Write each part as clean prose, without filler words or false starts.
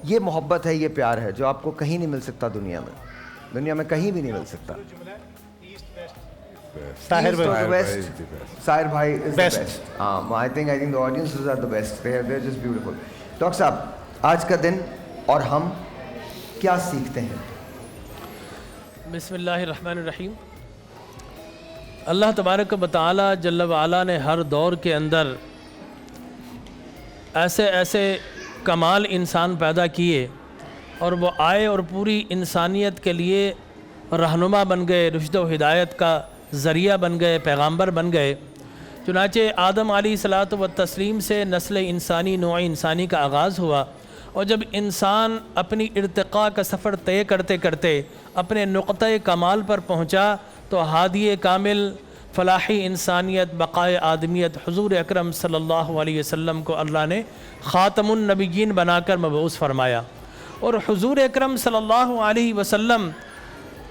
یہ محبت ہے، یہ پیار ہے جو آپ کو کہیں نہیں مل سکتا دنیا میں کہیں بھی نہیں مل سکتا. طاہر ساحر بھائی is the best. I think the audiences are the best. They're just beautiful. Doctor صاحب، آج کا دن اور ہم کیا سیکھتے ہیں؟ بسم اللہ الرحمن الرحیم. اللہ تبارک و تعالی جل وعلا نے ہر دور کے اندر ایسے کمال انسان پیدا کیے اور وہ آئے اور پوری انسانیت کے لیے رہنما بن گئے، رشد و ہدایت کا ذریعہ بن گئے، پیغامبر بن گئے. چنانچہ آدم علیہ الصلاۃ والتسلیم سے نسل انسانی، نوع انسانی کا آغاز ہوا، اور جب انسان اپنی ارتقاء کا سفر طے کرتے کرتے اپنے نقطۂ کمال پر پہنچا تو ہادی کامل، فلاحی انسانیت، بقائے آدمیت حضور اکرم صلی اللہ علیہ وسلم کو اللہ نے خاتم النبیین بنا کر مبعوث فرمایا. اور حضور اکرم صلی اللہ علیہ وسلم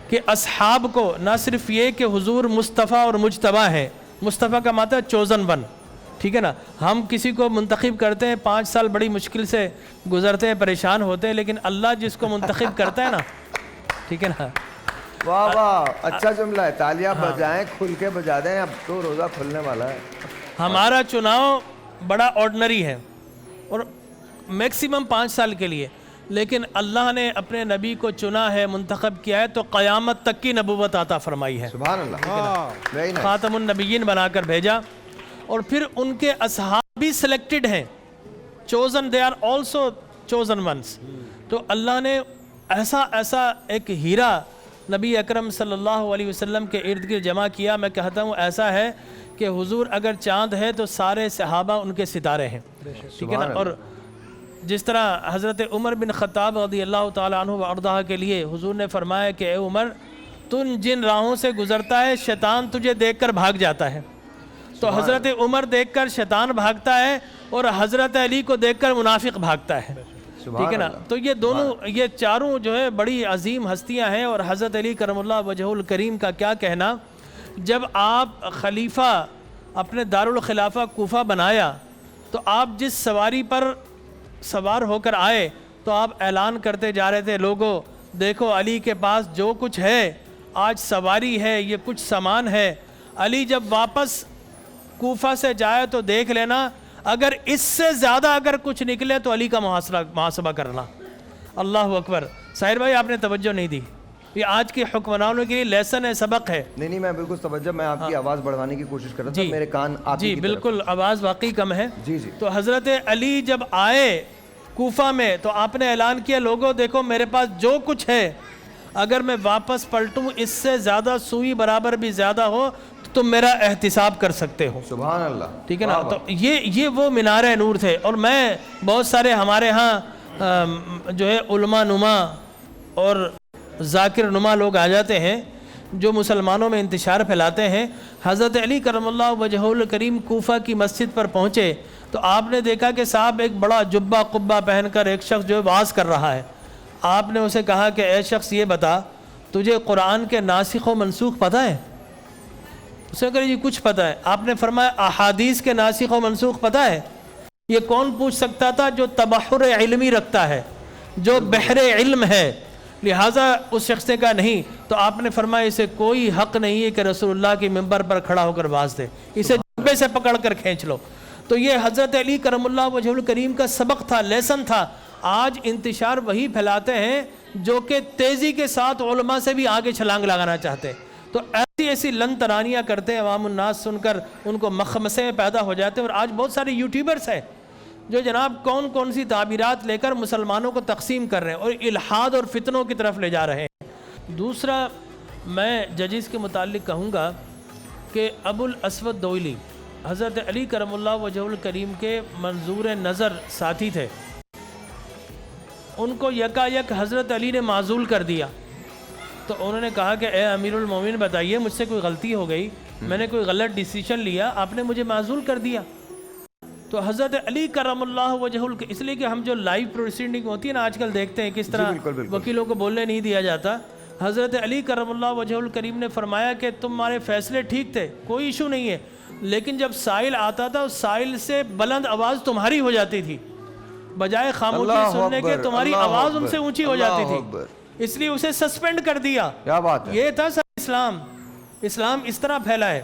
کہ اصحاب کو نہ صرف یہ کہ حضور مصطفیٰ اور مجتبیٰ ہیں، مصطفیٰ کا معنی ہے چوزن ون، ٹھیک ہے نا. ہم کسی کو منتخب کرتے ہیں 5 سال بڑی مشکل سے گزرتے ہیں، پریشان ہوتے ہیں، لیکن اللہ جس کو منتخب کرتا ہے نا، ٹھیک ہے نا. واہ واہ، اچھا جملہ ہے، تالیاں بجائیں، کھل کے بجا دیں، اب تو روزہ کھلنے والا ہے. ہمارا چناؤ بڑا آرڈنری ہے اور میکسیمم 5 سال کے لیے، لیکن اللہ نے اپنے نبی کو چنا ہے، منتخب کیا ہے تو قیامت تک کی نبوت عطا فرمائی ہے. سبحان اللہ. خاتم النبیین بنا کر بھیجا، اور پھر ان کے اصحاب بھی سلیکٹڈ ہیں، chosen, they are also chosen ones. تو اللہ نے ایسا ایک ہیرا نبی اکرم صلی اللہ علیہ وسلم کے ارد گرد جمع کیا. میں کہتا ہوں ایسا ہے کہ حضور اگر چاند ہے تو سارے صحابہ ان کے ستارے ہیں، ٹھیک ہے نا. اور جس طرح حضرت عمر بن خطاب رضی اللہ تعالیٰ عنہ وارضاہ کے لیے حضور نے فرمایا کہ اے عمر، تم جن راہوں سے گزرتا ہے شیطان تجھے دیکھ کر بھاگ جاتا ہے. تو حضرت عمر دیکھ کر شیطان بھاگتا ہے اور حضرت علی کو دیکھ کر منافق بھاگتا ہے، ٹھیک ہے نا. تو یہ دونوں، یہ چاروں جو ہے بڑی عظیم ہستیاں ہیں. اور حضرت علی کرم اللہ وجہ الکریم کا کیا کہنا، جب آپ خلیفہ اپنے دارالخلافہ کوفہ بنایا تو آپ جس سواری پر سوار ہو کر آئے تو آپ اعلان کرتے جا رہے تھے، لوگوں دیکھو علی کے پاس جو کچھ ہے، آج سواری ہے، یہ کچھ سامان ہے. علی جب واپس کوفہ سے جائے تو دیکھ لینا، اگر اس سے زیادہ اگر کچھ نکلے تو علی کا محاسبہ کرنا. اللہ اکبر. ساحر بھائی آپ نے توجہ نہیں دی، یہ آج کے حکمرانوں کے لیے لیسن ہے، سبق ہے. نہیں میں بالکل توجہ، میں آپ کی آواز بڑھوانے کی کوشش کر رہا تھا، میرے کان آپ جی بالکل آواز واقعی کم ہے. جی تو حضرت علی جب آئے کوفہ میں تو آپ نے اعلان کیا، لوگوں دیکھو میرے پاس جو کچھ ہے، اگر میں واپس پلٹوں اس سے زیادہ سوئی برابر بھی زیادہ ہو تو تم میرا احتساب کر سکتے ہو. سبحان اللہ. ٹھیک ہے نا. تو یہ وہ مینار نور تھے. اور میں بہت سارے ہمارے ہاں جو ہے علماء نما اور ذاکر نما لوگ آ جاتے ہیں جو مسلمانوں میں انتشار پھیلاتے ہیں. حضرت علی کرم اللہ وجہ الکریم کوفہ کی مسجد پر پہنچے تو آپ نے دیکھا کہ صاحب ایک بڑا جبہ قبہ پہن کر ایک شخص جو ہے وعظ کر رہا ہے. آپ نے اسے کہا کہ اے شخص یہ بتا، تجھے قرآن کے ناسخ و منسوخ پتہ ہے؟ اس نے کہا جی کچھ پتہ ہے. آپ نے فرمایا احادیث کے ناسخ و منسوخ پتہ ہے؟ یہ کون پوچھ سکتا تھا؟ جو تبحر علمی رکھتا ہے، جو بحر علم ہے. لہٰذا اس شخص نے کہا نہیں. تو آپ نے فرمایا اسے کوئی حق نہیں ہے کہ رسول اللہ کے ممبر پر کھڑا ہو کر واز دے، اسے جبے سے پکڑ کر کھینچ لو. تو یہ حضرت علی کرم اللہ وجہ الکریم کا سبق تھا، لیسن تھا. آج انتشار وہی پھیلاتے ہیں جو کہ تیزی کے ساتھ علماء سے بھی آگے چھلانگ لگانا چاہتے. تو ایسی لن ترانیاں کرتے ہیں، عوام الناس سن کر ان کو مخمسے پیدا ہو جاتے ہیں. اور آج بہت سارے یوٹیوبرز ہیں جو جناب کون سی تعبیرات لے کر مسلمانوں کو تقسیم کر رہے ہیں اور الحاد اور فتنوں کی طرف لے جا رہے ہیں. دوسرا میں ججز کے متعلق کہوں گا کہ ابو الاسود دوئلی حضرت علی کرم اللہ وجہ الکریم کے منظور نظر ساتھی تھے. ان کو یکایک حضرت علی نے معزول کر دیا. تو انہوں نے کہا کہ اے امیر المومنین بتائیے مجھ سے کوئی غلطی ہو گئی، میں نے کوئی غلط ڈیسیشن لیا، آپ نے مجھے معزول کر دیا. تو حضرت علی کرم اللہ وجہ اس لیے کہ ہم جو لائیو پروسیڈنگ ہوتی ہے نا آج کل دیکھتے ہیں کس طرح وکیلوں کو بولنے نہیں دیا جاتا. حضرت علی کرم اللہ وجہ الکریم نے فرمایا کہ تمہارے فیصلے ٹھیک تھے، کوئی ایشو نہیں ہے، لیکن جب سائل آتا تھا اس سائل سے بلند آواز تمہاری ہو جاتی تھی. بجائے خاموشی اللہ سننے کے اکبر، تمہاری اللہ آواز ان اکبر، سے اونچی ہو اللہ جاتی تھی، اکبر۔ اس لیے اسے سسپینڈ کر دیا۔ کیا بات ہے، یہ تھا سر اسلام اس طرح پھیلا ہے،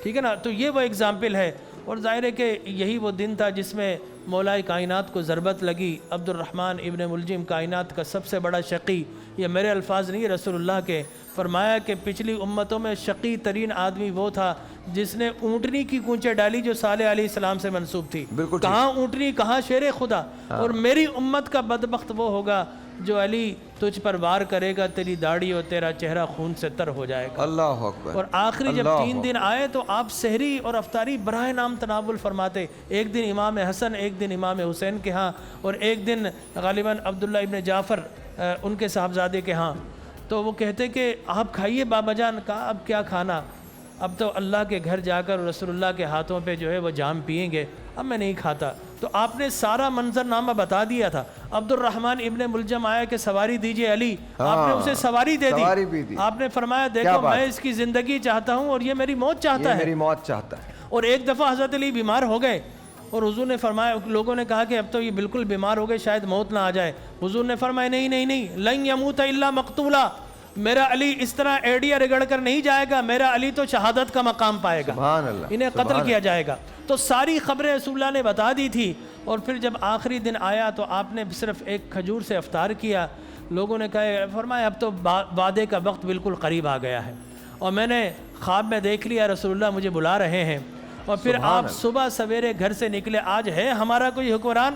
ٹھیک ہے نا؟ تو یہ وہ اگزامپل ہے، اور ظاہر ہے کہ یہی وہ دن تھا جس میں مولا کائنات کو ضربت لگی۔ عبد الرحمن ابن ملجم کائنات کا سب سے بڑا شقی، یہ میرے الفاظ نہیں رسول اللہ کے، فرمایا کہ پچھلی امتوں میں شقی ترین آدمی وہ تھا جس نے اونٹنی کی کونچے ڈالی جو صالح علیہ السلام سے منسوب تھی۔ بالکل کہاں اونٹنی، کہاں شیر خدا۔ اور میری امت کا بدبخت وہ ہوگا جو علی تجھ پر وار کرے گا، تیری داڑھی اور تیرا چہرہ خون سے تر ہو جائے گا۔ اللہ اکبر۔ اور آخری جب اللہ 3 دن آئے تو آپ سحری اور افطاری براہ نام تناول فرماتے، ایک دن امام حسن، ایک دن امام حسین کے ہاں، اور ایک دن غالباً عبداللہ ابن جعفر ان کے صاحبزادے کے ہاں۔ تو وہ کہتے کہ آپ کھائیے بابا جان۔ کہا اب کیا کھانا، اب تو اللہ کے گھر جا کر رسول اللہ کے ہاتھوں پہ جو ہے وہ جام پئیں گے، اب میں نہیں کھاتا۔ تو آپ نے سارا منظرنامہ بتا دیا تھا۔ عبد الرحمن ابن ملجم آیا کہ سواری دیجئے علی، آپ نے اسے سواری دے دی۔ آپ نے فرمایا دیکھو میں اس کی زندگی چاہتا ہوں اور یہ میری موت چاہتا ہے، میری موت چاہتا ہے۔ اور ایک دفعہ حضرت علی بیمار ہو گئے، اور حضور نے فرمایا، لوگوں نے کہا کہ اب تو یہ بالکل بیمار ہو گئے، شاید موت نہ آ جائے۔ حضور نے فرمایا نہیں نہیں نہیں، لن یموت الا مقتولا، میرا علی اس طرح ایڈیا رگڑ کر نہیں جائے گا، میرا علی تو شہادت کا مقام پائے گا، سبحان اللہ، انہیں قتل کیا جائے گا۔ تو ساری خبریں رسول اللہ نے بتا دی تھی، اور پھر جب آخری دن آیا تو آپ نے صرف ایک کھجور سے افطار کیا۔ لوگوں نے کہا، فرمایا اب تو وعدے کا وقت بالکل قریب آ گیا ہے، اور میں نے خواب میں دیکھ لیا رسول اللہ مجھے بلا رہے ہیں۔ اور پھر آپ صبح سویرے گھر سے نکلے۔ آج ہے ہمارا کوئی حکمران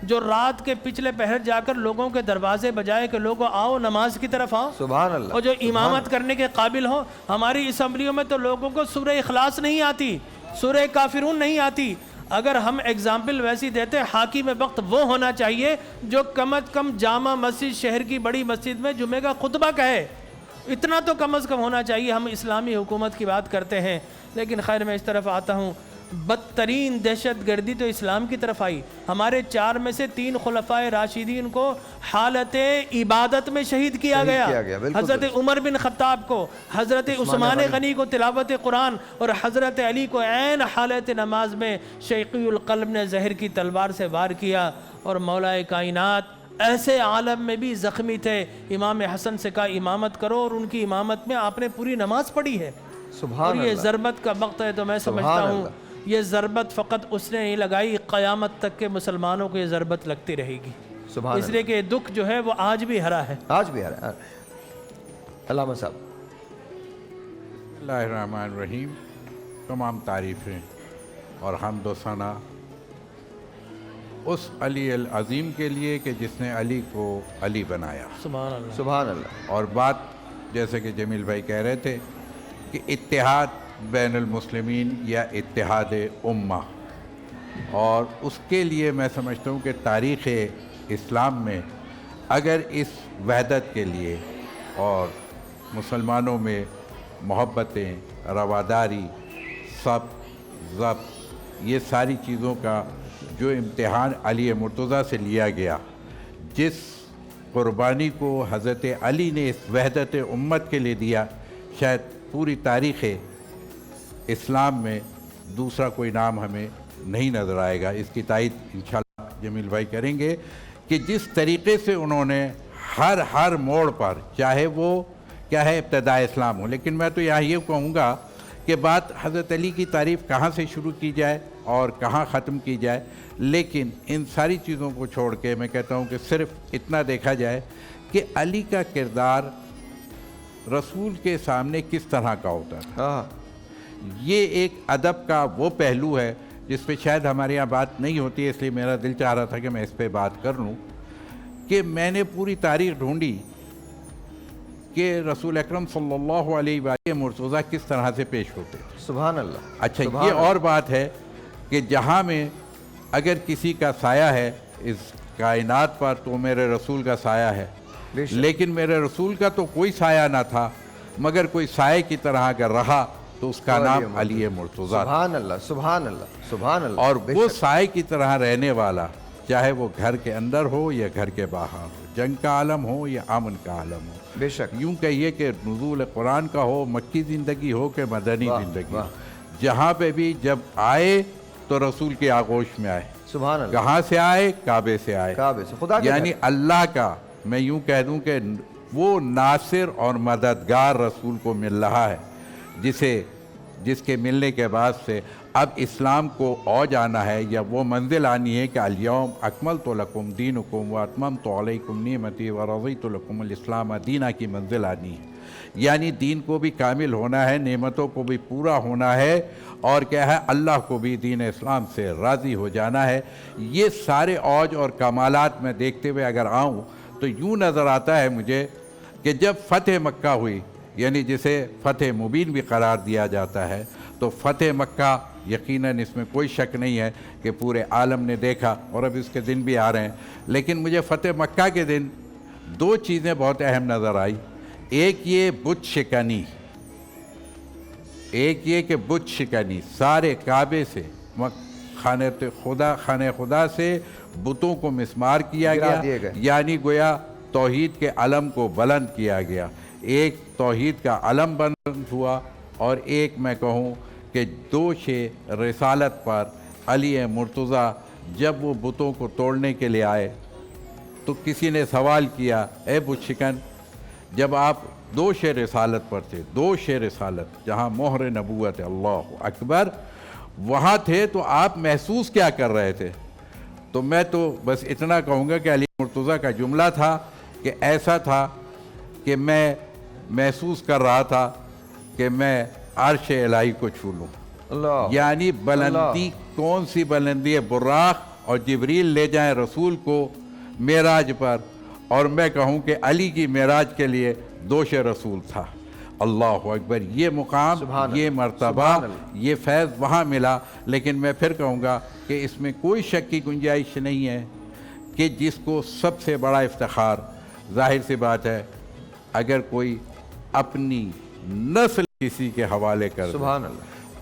جو رات کے پچھلے پہر جا کر لوگوں کے دروازے بجائے کہ لوگوں آؤ نماز کی طرف آؤ، سبحان اللہ، اور جو امامت کرنے کے قابل ہو؟ ہماری اسمبلیوں میں تو لوگوں کو سورہ اخلاص نہیں آتی، سورہ کافرون نہیں آتی۔ اگر ہم اگزامپل ویسی دیتے، حاکم وقت وہ ہونا چاہیے جو کم از کم جامع مسجد شہر کی بڑی مسجد میں جمعہ کا خطبہ کہے، اتنا تو کم از کم ہونا چاہیے۔ ہم اسلامی حکومت کی بات کرتے ہیں، لیکن خیر میں اس طرف آتا ہوں، بدترین دہشت گردی تو اسلام کی طرف آئی۔ ہمارے 4 میں سے 3 خلفائے راشدین کو حالت عبادت میں شہید کیا گیا۔ حضرت عمر بن خطاب کو، حضرت عثمان غنی کو تلاوت قرآن، اور حضرت علی کو عین حالت نماز میں شیقی القلب نے زہر کی تلوار سے وار کیا، اور مولا کائنات ایسے عالم میں بھی زخمی تھے۔ امام حسن سے کہا امامت کرو، اور ان کی امامت میں آپ نے پوری نماز پڑھی ہے۔ اور یہ ضربت کا وقت ہے، تو میں سمجھتا ہوں یہ ضربت فقط اس نے نہیں لگائی، قیامت تک کے مسلمانوں کو یہ ضربت لگتی رہے گی، اس لیے کہ دکھ جو ہے وہ آج بھی ہرا ہے، آج بھی ہرا ہے۔ علامہ صاحب۔ اللہ الرحمن الرحیم۔ تمام تعریفیں اور حمد و ثنا اس علی العظیم کے لیے کہ جس نے علی کو علی بنایا۔ سبحان اللہ، سبحان اللہ۔ اور بات جیسے کہ جمیل بھائی کہہ رہے تھے کہ اتحاد بین المسلمین یا اتحاد امہ، اور اس کے لیے میں سمجھتا ہوں کہ تاریخ اسلام میں اگر اس وحدت کے لیے اور مسلمانوں میں محبتیں، رواداری، سب ضبط، یہ ساری چیزوں کا جو امتحان علی مرتضیٰ سے لیا گیا، جس قربانی کو حضرت علی نے اس وحدت امت کے لیے دیا، شاید پوری تاریخ اسلام میں دوسرا کوئی نام ہمیں نہیں نظر آئے گا۔ اس کی تائید انشاءاللہ جمیل بھائی کریں گے کہ جس طریقے سے انہوں نے ہر موڑ پر، چاہے وہ کیا ہے ابتداء اسلام ہو، لیکن میں تو یہاں یہ کہوں گا کہ بات حضرت علی کی تعریف کہاں سے شروع کی جائے اور کہاں ختم کی جائے، لیکن ان ساری چیزوں کو چھوڑ کے میں کہتا ہوں کہ صرف اتنا دیکھا جائے کہ علی کا کردار رسول کے سامنے کس طرح کا ہوتا تھا۔ یہ ایک ادب کا وہ پہلو ہے جس پہ شاید ہمارے یہاں بات نہیں ہوتی ہے، اس لیے میرا دل چاہ رہا تھا کہ میں اس پہ بات کر لوں کہ میں نے پوری تاریخ ڈھونڈی کہ رسول اکرم صلی اللہ علیہ وآلہ مرتضیٰ کس طرح سے پیش ہوتے تھے۔ سبحان اللہ۔ اچھا، یہ اور بات ہے کہ جہاں میں اگر کسی کا سایہ ہے اس کائنات پر تو میرے رسول کا سایہ ہے، لیکن میرے رسول کا تو کوئی سایہ نہ تھا، مگر کوئی سایہ کی طرح اگر رہا تو اس کا نام علی مرتضیٰ۔ سبحان اللہ، سبحان اللہ، سبحان اللہ۔ اور وہ سائے کی طرح رہنے والا، چاہے وہ گھر کے اندر ہو یا گھر کے باہر ہو، جنگ کا عالم ہو یا امن کا عالم ہو، بے شک، یوں کہیے کہ نزول قرآن کا ہو، مکی زندگی ہو کہ مدنی زندگی ہو، جہاں پہ بھی جب آئے تو رسول کی آغوش میں آئے۔ سبحان اللہ. کہاں سے آئے؟ کعبے سے آئے. کعبے سے، خدا کے یعنی اللہ کا میں یوں کہہ دوں کہ وہ ناصر اور مددگار رسول کو مل رہا ہے، جس کے ملنے کے بعد سے اب اسلام کو اوج آنا ہے، یا وہ منزل آنی ہے کہ الیوم اکملت لکم دینکم واتممت علیکم نعمتی ورضیت لکم الاسلام دینا کی منزل آنی ہے. یعنی دین کو بھی کامل ہونا ہے، نعمتوں کو بھی پورا ہونا ہے، اور کیا ہے، اللہ کو بھی دین اسلام سے راضی ہو جانا ہے. یہ سارے اوج اور کمالات میں دیکھتے ہوئے اگر آؤں تو یوں نظر آتا ہے مجھے کہ جب فتح مکہ ہوئی، یعنی جسے فتح مبین بھی قرار دیا جاتا ہے، تو فتح مکہ یقیناً اس میں کوئی شک نہیں ہے کہ پورے عالم نے دیکھا، اور اب اس کے دن بھی آ رہے ہیں. لیکن مجھے فتح مکہ کے دن دو چیزیں بہت اہم نظر آئی. ایک یہ بت شکنی، ایک یہ کہ بت شکنی سارے کعبے سے خانہ خدا سے بتوں کو مسمار کیا گیا، یعنی گویا توحید کے علم کو بلند کیا گیا. ایک توحید کا علم بلند ہوا، اور ایک میں کہوں کہ دوش رسالت پر علی مرتضیٰ جب وہ بتوں کو توڑنے کے لیے آئے تو کسی نے سوال کیا، اے بت شکن، جب آپ دوش رسالت پر تھے، دوش رسالت جہاں مہر نبوت اللہ اکبر وہاں تھے، تو آپ محسوس کیا کر رہے تھے؟ تو میں تو بس اتنا کہوں گا کہ علی مرتضیٰ کا جملہ تھا کہ ایسا تھا کہ میں محسوس کر رہا تھا کہ میں عرش الہی کو چھو لوں. یعنی بلندی، کون سی بلندی ہے؟ براق اور جبریل لے جائیں رسول کو معراج پر، اور میں کہوں کہ علی کی معراج کے لیے دوش رسول تھا. اللہ اکبر. یہ مقام، یہ مرتبہ، یہ فیض وہاں ملا. لیکن میں پھر کہوں گا کہ اس میں کوئی شک کی گنجائش نہیں ہے کہ جس کو سب سے بڑا افتخار، ظاہر سی بات ہے، اگر کوئی اپنی نسل کسی کے حوالے کر دے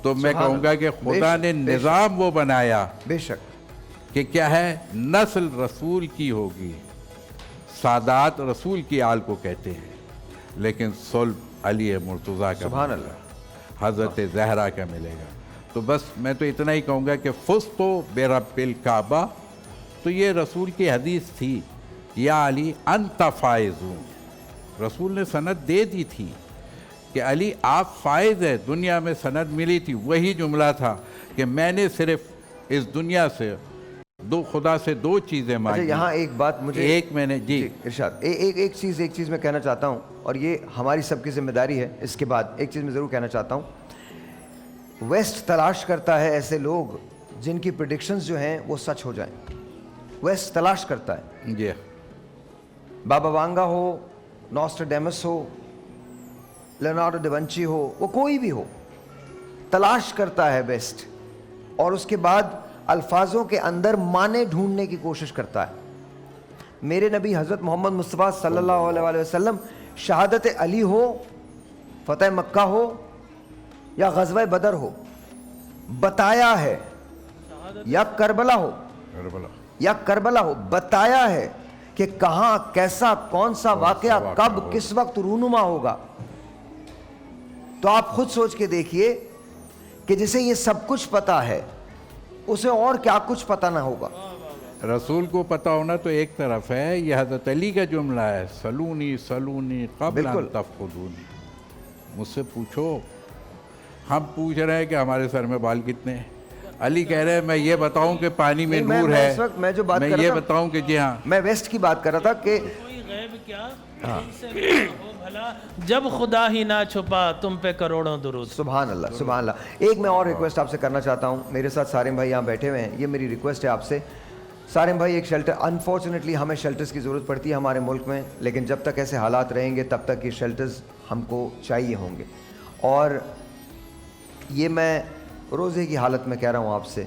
تو میں کہوں گا کہ خدا نے نظام وہ بنایا بے شک کہ کیا ہے، نسل رسول کی ہوگی، سادات رسول کی آل کو کہتے ہیں، لیکن صلب علی مرتضیٰ کا سبحان اللہ، حضرت زہرا کا ملے گا. تو بس میں تو اتنا ہی کہوں گا کہ فزتو برب الکعبہ، تو یہ رسول کی حدیث تھی، یا علی انت فائزون. رسول نے سند دے دی تھی کہ علی آپ فائز ہے، دنیا میں سند ملی تھی. وہی جملہ تھا کہ میں نے صرف اس دنیا سے خدا سے دو چیزیں مانگی. یہاں ایک بات مجھے، ایک میں نے جی ارشاد، ایک چیز میں کہنا چاہتا ہوں، اور یہ ہماری سب کی ذمہ داری ہے. اس کے بعد ایک چیز میں ضرور کہنا چاہتا ہوں، ویسٹ تلاش کرتا ہے ایسے لوگ جن کی پریڈکشنز جو ہیں وہ سچ ہو جائیں. ویسٹ تلاش کرتا ہے، جی، بابا وانگا ہو، نوسٹراڈیمس ہو، لیونارڈو ڈیونچی ہو، وہ کوئی بھی ہو، تلاش کرتا ہے ویسٹ، اور اس کے بعد الفاظوں کے اندر معنی ڈھونڈنے کی کوشش کرتا ہے. میرے نبی حضرت محمد مصطفیٰ صلی اللہ علیہ وسلم شہادت علی ہو، فتح مکہ ہو، یا غزوہ بدر ہو، بتایا ہے، یا کربلا ہو، بتایا ہے کہ کہاں، کیسا، کون سا واقعہ، کب، کس وقت رونما ہوگا. تو آپ خود سوچ کے دیکھیے کہ جسے یہ سب کچھ پتا ہے اسے اور کیا کچھ پتا نہ ہوگا. رسول کو پتا ہونا تو ایک طرف ہے، یہ حضرت علی کا جملہ ہے، سلونی سلونی قبل ان تفقدونی. مجھ سے پوچھو. ہم پوچھ رہے ہیں کہ ہمارے سر میں بال کتنے ہیں. علی کہہ رہے ہیں میں یہ بتاؤں کہ پانی میں نور ہے، میں یہ بتاؤں کہ جی ہاں. میں ویسٹ کی بات کر رہا تھا کہ کوئی غیب کیا ہو بھلا، جب خدا ہی نہ چھپا تم پہ کروڑوں درود. سبحان اللہ، سبحان اللہ. ایک میں اور ریکویسٹ آپ سے کرنا چاہتا ہوں. میرے ساتھ سارم بھائی یہاں بیٹھے ہوئے ہیں، یہ میری ریکویسٹ ہے آپ سے. سارم بھائی، ایک شیلٹر، انفارچونیٹلی ہمیں شیلٹرز کی ضرورت پڑتی ہے ہمارے ملک میں، لیکن جب تک ایسے حالات رہیں گے تب تک یہ شیلٹرز ہم کو چاہیے ہوں گے. اور یہ میں روزے کی حالت میں کہہ رہا ہوں آپ سے،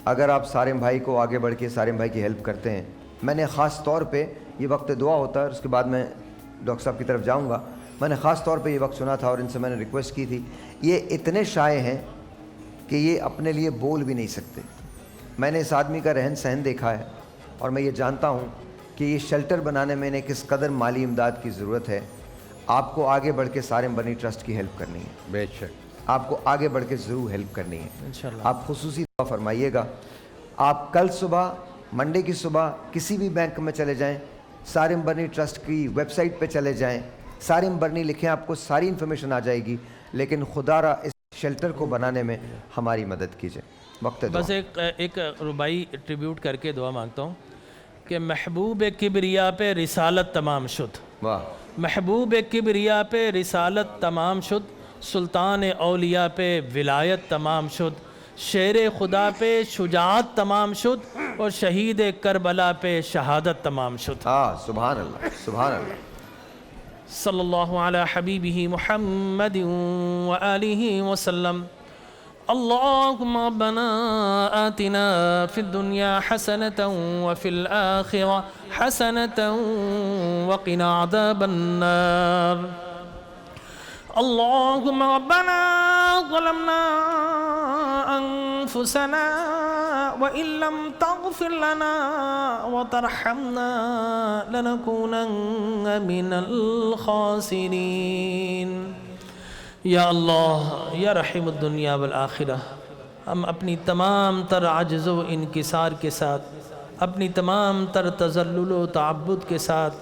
اگر آپ سارم بھائی کو آگے بڑھ کے سارم بھائی کی ہیلپ کرتے ہیں. میں نے خاص طور پہ، یہ وقت دعا ہوتا ہے، اس کے بعد میں ڈاکٹر صاحب کی طرف جاؤں گا، میں نے خاص طور پہ یہ وقت سنا تھا اور ان سے میں نے ریکویسٹ کی تھی. یہ اتنے شائع ہیں کہ یہ اپنے لیے بول بھی نہیں سکتے. میں نے اس آدمی کا رہن سہن دیکھا ہے، اور میں یہ جانتا ہوں کہ یہ شیلٹر بنانے میں انہیں کس قدر مالی امداد کی ضرورت ہے. آپ کو آگے بڑھ کے سارم بنی ٹرسٹ کی ہیلپ کرنی ہے. بے شک آپ کو آگے بڑھ کے ضرور ہیلپ کرنی ہے. انشاءاللہ آپ خصوصی دعا فرمائیے گا. آپ کل صبح منڈے کی صبح کسی بھی بینک میں چلے جائیں, سارم برنی ٹرسٹ کی ویب سائٹ پہ چلے جائیں, سارم برنی لکھیں, آپ کو ساری انفارمیشن آ جائے گی. لیکن خدا را اس شیلٹر کو بنانے میں ہماری مدد کیجئے. وقت دعا. بس ایک ربائی ٹریبیوٹ کر کے دعا مانگتا ہوں کہ محبوب کبریا پہ رسالت تمام شد, واہ, محبوب کبریا پہ رسالت تمام شد, سلطان اولیاء پہ ولایت تمام شد, شیر خدا پہ شجاعت تمام شد, اور شہید کربلا پہ شہادت تمام شد. سبحان اللہ, سبحان اللہ. صلی اللہ علی حبیبہ محمد وآلہ وسلم. اللهم ربنا آتنا في الدنيا حسنة وفي الآخرة حسنة وقنا عذاب النار. اللهم ربنا ظلمنا أنفسنا وإن لم تغفر لنا وترحمنا لنكونن من الخاسرين. یا اللہ یا رحیم الدنیا والآخرہ, ہم اپنی تمام تر عجز و انکسار کے ساتھ, اپنی تمام تر تذلل و تعبد کے ساتھ,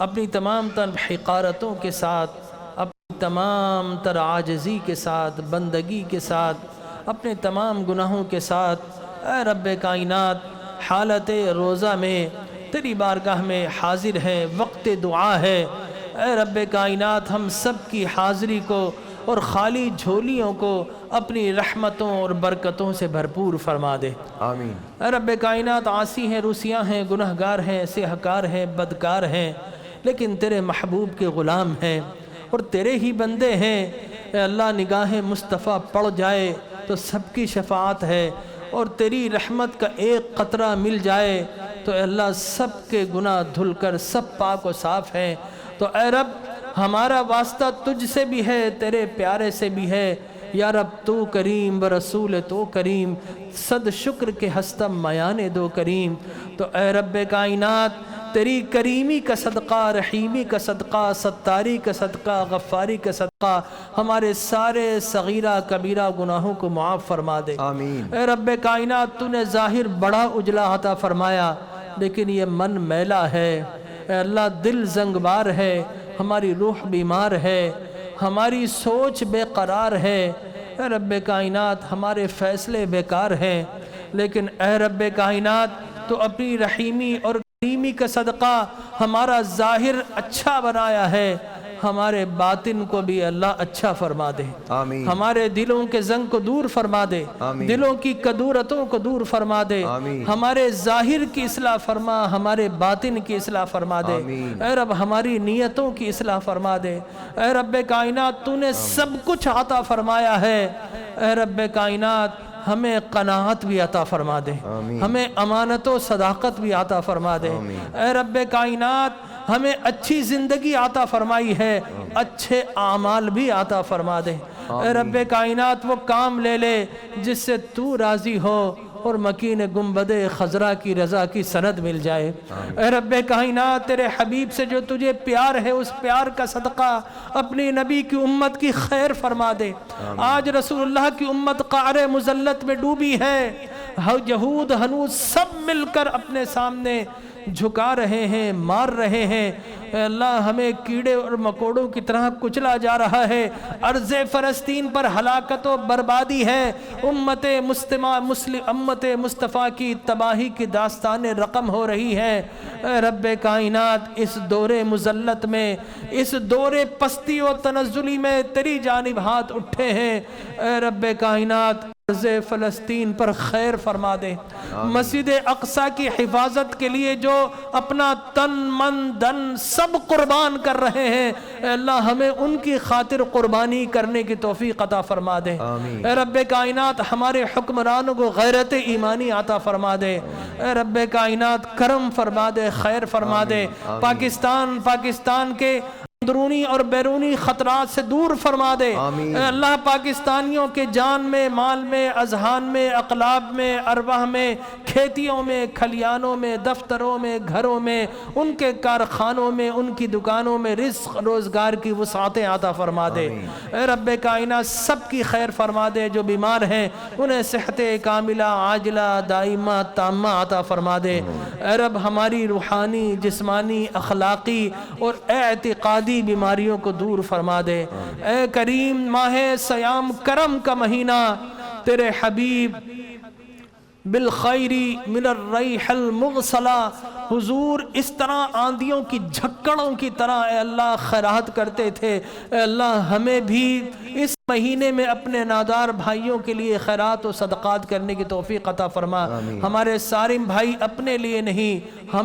اپنی تمام تر حقارتوں کے ساتھ, اپنی تمام تر عاجزی کے ساتھ, بندگی کے ساتھ, اپنے تمام گناہوں کے ساتھ, اے رب کائنات حالت روزہ میں تیری بارگاہ میں حاضر ہیں, وقت دعا ہے. اے رب کائنات ہم سب کی حاضری کو اور خالی جھولیوں کو اپنی رحمتوں اور برکتوں سے بھرپور فرما دے. آمین. اے رب کائنات عاصی ہیں, روسیاں ہیں, گنہگار ہیں, سیہکار ہیں, بدکار ہیں, لیکن تیرے محبوب کے غلام ہیں اور تیرے ہی بندے ہیں. اے اللہ نگاہ مصطفیٰ پڑ جائے تو سب کی شفاعت ہے, اور تیری رحمت کا ایک قطرہ مل جائے تو اے اللہ سب کے گناہ دھل کر سب پاک و صاف ہیں. تو اے رب ہمارا واسطہ تجھ سے بھی ہے, تیرے پیارے سے بھی ہے. یا رب تو کریم برسول تو کریم, صد شکر کے ہستم میان دو کریم. تو اے رب کائنات تیری کریمی کا صدقہ, رحیمی کا صدقہ, ستاری کا صدقہ, غفاری کا صدقہ ہمارے سارے صغیرہ کبیرہ گناہوں کو معاف فرما دے. آمین. اے رب کائنات تو نے ظاہر بڑا اجلا عطا فرمایا, لیکن یہ من میلا ہے. اے اللہ دل زنگبار ہے, ہماری روح بیمار ہے, ہماری سوچ بے قرار ہے. اے رب کائنات ہمارے فیصلے بیکار ہیں, لیکن اے رب کائنات تو اپنی رحیمی اور کریمی کا صدقہ ہمارا ظاہر اچھا بنایا ہے, ہمارے باطن کو بھی اللہ اچھا فرما دے. آمین. ہمارے دلوں کے زنگ کو دور فرما دے, آمین. دلوں کی کدورتوں کو دور فرما دے. آمین. ہمارے ظاہر کی اصلاح فرما, ہمارے باطن کی اصلاح فرما دے. آمین. اے رب ہماری نیتوں کی اصلاح فرما دے. اے رب کائنات تو نے سب کچھ عطا فرمایا ہے. اے رب کائنات ہمیں قناعت بھی عطا فرما دے, آمین. ہمیں امانت و صداقت بھی عطا فرما دے. آمین. اے رب کائنات ہمیں اچھی زندگی عطا فرمائی ہے, اچھے اعمال بھی عطا فرما دے. اے رب کائنات وہ کام لے لے جس سے تو راضی ہو اور مکین گنبد خضرا کی رضا کی سند مل جائے. اے رب کائنات تیرے حبیب سے جو تجھے پیار ہے اس پیار کا صدقہ اپنی نبی کی امت کی خیر فرما دے. آج رسول اللہ کی امت قعر مذلت میں ڈوبی ہے, یہود ہنوز سب مل کر اپنے سامنے جھکا رہے ہیں, مار رہے ہیں. اے اللہ ہمیں کیڑے اور مکوڑوں کی طرح کچلا جا رہا ہے. ارض فلسطین پر ہلاکت و بربادی ہے. امت مصطفیٰ کی تباہی کی داستان رقم ہو رہی ہے. اے رب کائنات اس دور مذلت میں, اس دور پستی و تنزلی میں تیری جانب ہاتھ اٹھے ہیں. اے رب کائنات ارض فلسطین پر خیر فرما دے. مسجد اقصی کی حفاظت کے لیے جو اپنا تن من دن سب قربان کر رہے ہیں, اے اللہ ہمیں ان کی خاطر قربانی کرنے کی توفیق عطا فرما دے. آمین. اے رب کائنات ہمارے حکمرانوں کو غیرت ایمانی عطا فرما دے. اے رب کائنات کرم فرما دے, خیر فرما دے. پاکستان کے اندرونی اور بیرونی خطرات سے دور فرما دے آمین۔ اے اللہ پاکستانیوں کے جان میں، مال میں، اذہان میں، اقلاب میں، ارواح میں، کھیتیوں میں، کھلیانوں میں، دفتروں میں، گھروں میں، ان کے کارخانوں میں، ان کی دکانوں میں رزق روزگار کی وسعتیں عطا فرما دے۔ اے رب کائنات سب کی خیر فرما دے، جو بیمار ہیں انہیں صحت کاملہ عاجلہ دائمہ تامہ عطا فرما دے۔ اے رب ہماری روحانی، جسمانی، اخلاقی اور اعتقادی بیماریوں کو دور فرما دے۔ اے کریم ماہ سیام کرم کا مہینہ، تیرے حبیب بالخیری من الریح المغسلہ حضور اس طرح آندھیوں کی جھکڑوں کی طرح اے اللہ خیرات کرتے تھے۔ اے اللہ ہمیں بھی اس مہینے میں اپنے نادار بھائیوں کے لیے خیرات و صدقات کرنے کی توفیق عطا فرما۔ ہمارے سارم بھائی اپنے لیے نہیں،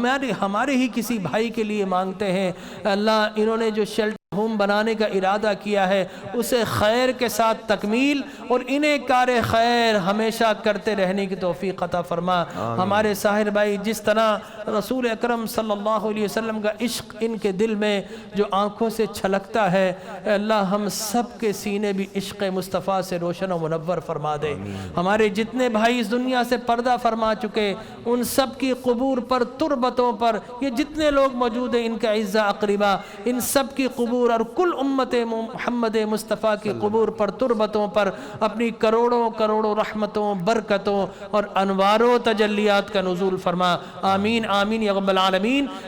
ہمارے ہی کسی بھائی کے لیے مانگتے ہیں۔ اے اللہ انہوں نے جو شیلٹر ہوم بنانے کا ارادہ کیا ہے اسے خیر کے ساتھ تکمیل اور انہیں کار خیر ہمیشہ کرتے رہنے کی توفیق عطا فرما۔ ہمارے ساحر بھائی جس طرح رسول اکرم صلی اللہ علیہ وسلم کا عشق ان کے دل میں جو آنکھوں سے چھلکتا ہے، اے اللہ ہم سب کے سینے بھی عشق مصطفیٰ سے روشن و منور فرما دے۔ ہمارے جتنے بھائی اس دنیا سے پردہ فرما چکے ان سب کی قبور پر، تربتوں پر، یہ جتنے لوگ موجود ہیں ان کے اعزاء اقربا، ان سب کی قبور اور کل امت محمد مصطفیٰ کی قبور پر، تربتوں پر اپنی کروڑوں کروڑوں رحمتوں، برکتوں اور انوار و تجلیات کا نزول فرما۔ آمین آمین یا رب العالمین۔